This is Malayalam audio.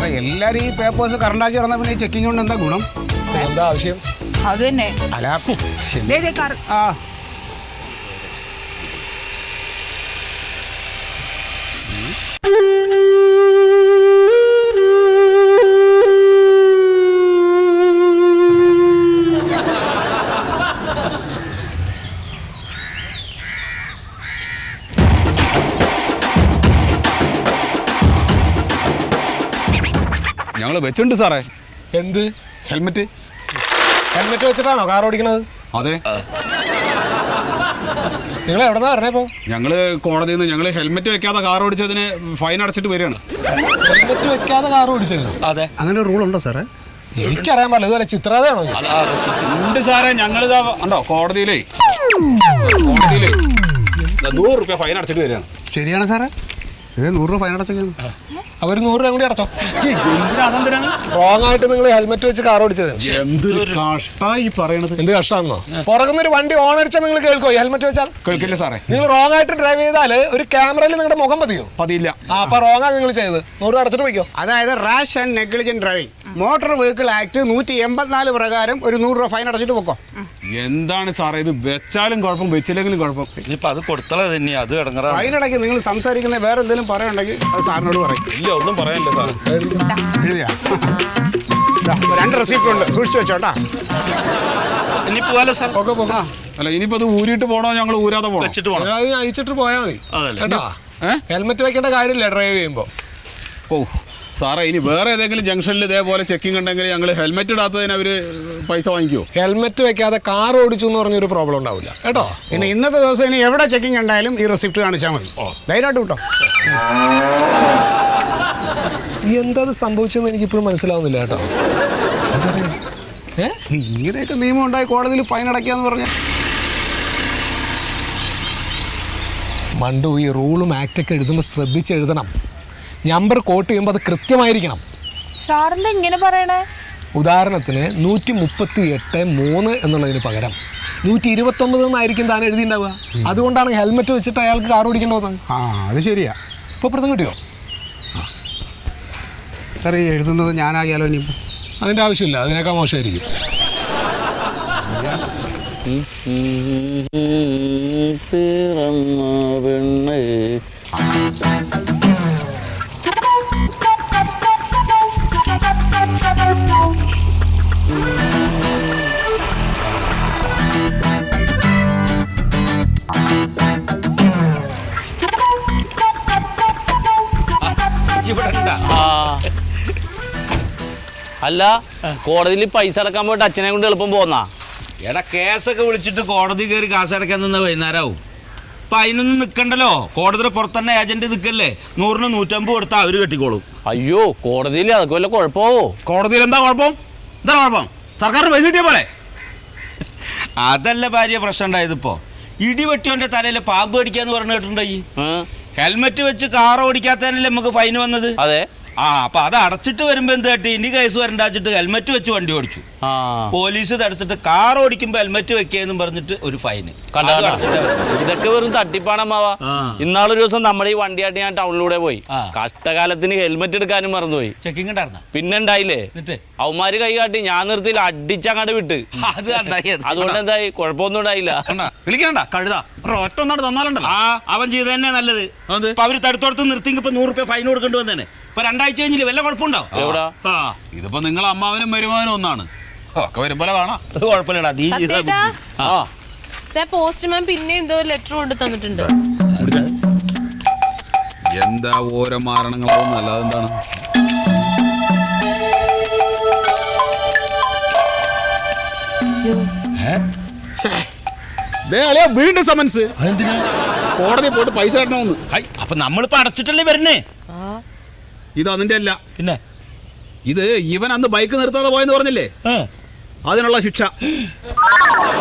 സാറേ എല്ലാരും ഈ പേപ്പേഴ്സ് കറണ്ടാക്കി നടന്ന പിന്നെ ചെക്കിംഗ് കൊണ്ട് എന്താ ഗുണം? എന്താ ആവശ്യം? അത് തന്നെ. അല്ല ആ ഞങ്ങൾ വെച്ചിട്ടുണ്ട് സാറേ. എന്ത്? ഹെൽമെറ്റ്. ഹെൽമെറ്റ് വെച്ചിട്ടാണോ കാർ ഓടിക്കണത്? അതെ. നിങ്ങൾ എവിടെന്നാ പറഞ്ഞപ്പോ? ഞങ്ങള് കോടതിയിൽ നിന്ന് ഞങ്ങൾ ഹെൽമെറ്റ് വെക്കാതെ കാർ ഓടിച്ചതിന് ഫൈൻ അടച്ചിട്ട് വരികയാണ്. ഹെൽമെറ്റ് വെക്കാതെ കാർ ഓടിച്ചത്? അതെ. അങ്ങനെ റൂൾ ഉണ്ടോ സാറേ? എനിക്കറിയാൻ പാടില്ല. ഇതുപോലെ ചിത്രതയാണോ? ഉണ്ട് സാറേ. ഞങ്ങളിതാ ഉണ്ടോ കോടതിയിലേ 100 രൂപ ഫൈൻ അടച്ചിട്ട് വരികയാണ്. ശരിയാണ് സാറേ. ഇത് 100 രൂപ ഫൈൻ അടച്ചേക്കാണ്. അവർ 100 രൂപ കൂടി അടച്ചോ? അതെന്തിനാണ് റോങ് ആയിട്ട് നിങ്ങൾ ഹെൽമെറ്റ് വെച്ച് കാർ ഓടിച്ചത്? എന്തൊരു കഷ്ടായി പറയണത്. എന്ത് കഷ്ടാണെന്നോ? പുറകുന്നൊരു വണ്ടി ഓൺ അടിച്ചാൽ നിങ്ങൾ കേൾക്കോ? ഹെൽമെറ്റ് വെച്ചാൽ കേൾക്കില്ല സാറേ. നിങ്ങൾ റോങ് ആയിട്ട് ഡ്രൈവ് ചെയ്താൽ ഒരു ക്യാമറയിൽ നിങ്ങളുടെ മുഖം പതിയോ? പതിയില്ല. അപ്പൊ റോങ് ആണ് നിങ്ങൾ ചെയ്തത്. 100 രൂപ അടച്ചിട്ട് പോയിക്കോ. അതായത് rash and negligent driving motor vehicle act 184 പ്രകാരം ഒരു 100 രൂപ ഫൈൻ അടച്ചിട്ട് പോക്കോ. എന്താണ് സാറേ ഇത്? വെച്ചാലും കുഴപ്പം വെച്ചില്ലെങ്കിലും കുഴപ്പം. ഇനിയിപ്പോ അത് കൊടുത്തത് തന്നെയാ. അത് കിടങ്ങറ ഫൈൻ അടക്കി നിങ്ങൾ സംസാരിക്കുന്ന വേറെ എന്തെങ്കിലും പറയുന്നുണ്ടെങ്കിൽ അത് സാറിനോട് പറയും. ഇല്ല, ഒന്നും പറയാനില്ല സാർ. എഴുതിയാ 2 റെസിപ്റ്റ് ഉണ്ട്, സൂക്ഷിച്ചു വെച്ചോട്ടാ. ഇനി പോവാലോ സാർ? അല്ല ഇനിയിപ്പോ അത് ഊരിയിട്ട് പോണോ? ഞങ്ങൾ ഊരാതെ പോകണം. വെച്ചിട്ട് പോകണം. അഴിച്ചിട്ട് പോയാൽ മതി കേട്ടോ. ഹെൽമെറ്റ് വെക്കേണ്ട കാര്യമില്ല ഡ്രൈവ് ചെയ്യുമ്പോൾ. ഓ സാറേ, ഇനി വേറെ ഏതെങ്കിലും ജംഗ്ഷനിൽ ഇതേപോലെ ചെക്കിംഗ് ഉണ്ടെങ്കിൽ ഞങ്ങൾ ഹെൽമെറ്റ് ഇടാത്തതിന് അവര് പൈസ വാങ്ങിക്കുമോ? ഹെൽമെറ്റ് വെക്കാതെ കാർ ഓടിച്ചു എന്ന് പറഞ്ഞൊരു പ്രോബ്ലം ഉണ്ടാവില്ല കേട്ടോ. ഇനി ഇന്നത്തെ ദിവസം ഇനി എവിടെ ചെക്കിംഗ് ഉണ്ടായാലും ഈ റെസിപ്റ്റ് കാണിച്ചാൽ മതി. ധൈര്യമായിട്ട് കിട്ടോ. എന്താ സംഭവിച്ചെന്ന് എനിക്കിപ്പോഴും മനസ്സിലാവുന്നില്ല കേട്ടോ. ഇങ്ങനെയൊക്കെ നിയമം ഉണ്ടായി കോടതിയിൽ ഫൈൻ അടയ്ക്കാന്ന് പറഞ്ഞ മണ്ടു, ഈ റൂളും ആക്റ്റൊക്കെ എഴുതുമ്പോൾ ശ്രദ്ധിച്ചെഴുതണം. നമ്പർ കോട്ട് ചെയ്യുമ്പോൾ അത് കൃത്യമായിരിക്കണം. സാറിന്റെ ഇങ്ങനെ പറയണേ? ഉദാഹരണത്തിന് 138(3) എന്നുള്ളതിന് പകരം 129 എന്നായിരിക്കും താൻ എഴുതിയിട്ടുണ്ടാവുക. അതുകൊണ്ടാണ് ഹെൽമെറ്റ് വെച്ചിട്ട് അയാൾക്ക് കാർ ഓടിക്കേണ്ടി വന്നത്. ആ അത് ശരിയാ. ഇപ്പോൾ പ്രഥം കിട്ടിയോ? സാർ ഈ എഴുതുന്നത് ഞാനാകിയാലോ? ഇനി അതിൻ്റെ ആവശ്യമില്ല, അതിനേക്കാൾ മോശമായിരിക്കും. അല്ല, കോടതിയിൽ പൈസ അടക്കാൻ പോയിട്ട് അച്ഛനെ കൊണ്ട് എളുപ്പം പോന്നാ? എടാ, കേസൊക്കെ വിളിച്ചിട്ട് കോടതി കയറി കാശ് അടയ്ക്കാൻ നിന്ന് വൈകുന്നേരമാവും. അപ്പൊ അതിനൊന്നും നിൽക്കണ്ടല്ലോ. കോടതിയുടെ പുറത്തന്നെ ഏജന്റ് നിൽക്കല്ലേ. 100-ന് 150 കൊടുത്താൽ അവര് കെട്ടിക്കോളും. അയ്യോ, കോടതിയിൽ അതൊക്കെ വല്ല കുഴപ്പമോ? കോടതിയിൽ എന്താ കുഴപ്പം? എന്താ കുഴപ്പം? സർക്കാരിന് പൈസ കിട്ടിയ പോലെ. അതല്ല ഭാര്യ പ്രശ്നം ഉണ്ടായതിപ്പോ. ഇടിവെട്ടിയോന്റെ തലയിൽ പാമ്പ് കടിക്കാന്ന് പറഞ്ഞു കേട്ടിട്ടുണ്ടായി. ഹെൽമെറ്റ് വെച്ച് കാർ ഓടിക്കാത്തതിനല്ലേ നമുക്ക് ഫൈൻ വന്നത്? അതെ. അപ്പൊ അത് അടച്ചിട്ട് വരുമ്പോ എന്ത് കേട്ടി? ഇനി കേസ് വരണ്ടാച്ചിട്ട് ഹെൽമെറ്റ് വെച്ച് വണ്ടി ഓടിച്ചു. പോലീസ് തടുത്തിട്ട് കാർ ഓടിക്കുമ്പോ ഹെൽമെറ്റ് വെക്കെന്നും പറഞ്ഞിട്ട് ഒരു ഫൈന്. ഇതൊക്കെ വെറും തട്ടിപ്പാണമ്മാവാ. ഇന്നാളൊരു ദിവസം നമ്മുടെ ഈ വണ്ടിയായിട്ട് ഞാൻ ടൗണിലൂടെ പോയി. കഷ്ടകാലത്തിന് ഹെൽമെറ്റ് എടുക്കാനും മറന്നുപോയി. ചെക്കിംഗ് ഉണ്ടായിരുന്ന പിന്നെ ഉണ്ടായില്ലേ, അവന്മാര് കൈ കാട്ടി ഞാൻ നിർത്തിയിൽ അടിച്ചങ്ങാട് വിട്ട്. അതുകൊണ്ട് എന്തായി? കുഴപ്പമൊന്നും ഉണ്ടായില്ല. വിളിക്കണ്ട കഴുതാ ഒറ്റ ഒന്നാട് തന്നാലുണ്ടല്ലോ. അവൻ ചെയ്ത് തന്നെ നല്ലത്. അവര് തടുത്തോടത്ത് നിർത്തിയെങ്കിൽ ഇപ്പൊ 100 രൂപ ഫൈൻ കൊടുക്കേണ്ടി വന്നേനെ. ഇപ്പൊ 2 ആഴ്ച കഴിഞ്ഞില്ല വല്ല കുഴപ്പമുണ്ടോ? ഇതിപ്പോ നിങ്ങൾ അമ്മാവനും വരുമാനും ഒന്നാണ്. ഒക്കെ വരുമ്പോലെ കാണാം. അത് കുഴപ്പമില്ലടാ. നീ പോസ്റ്റ്മാൻ പിന്നെ എന്തോ ലെറ്റർ കൊണ്ട് തന്നിട്ടുണ്ട്. എന്താ ഓരോ മാരണങ്ങളൊന്നും അല്ലാതെന്താണ്? വീണ്ടും സമൻസ്. കോടതി പോയിട്ട് പൈസ തരണമെന്ന്. അപ്പൊ നമ്മളിപ്പോ അടച്ചിട്ടല്ലേ വരുന്നേ. ഇത് അതിന്റെ അല്ല. പിന്നെ ഇത് ഇവൻ അന്ന് ബൈക്ക് നിർത്താതെ പോയെന്ന് പറഞ്ഞില്ലേ, അതിനുള്ള ശിക്ഷ.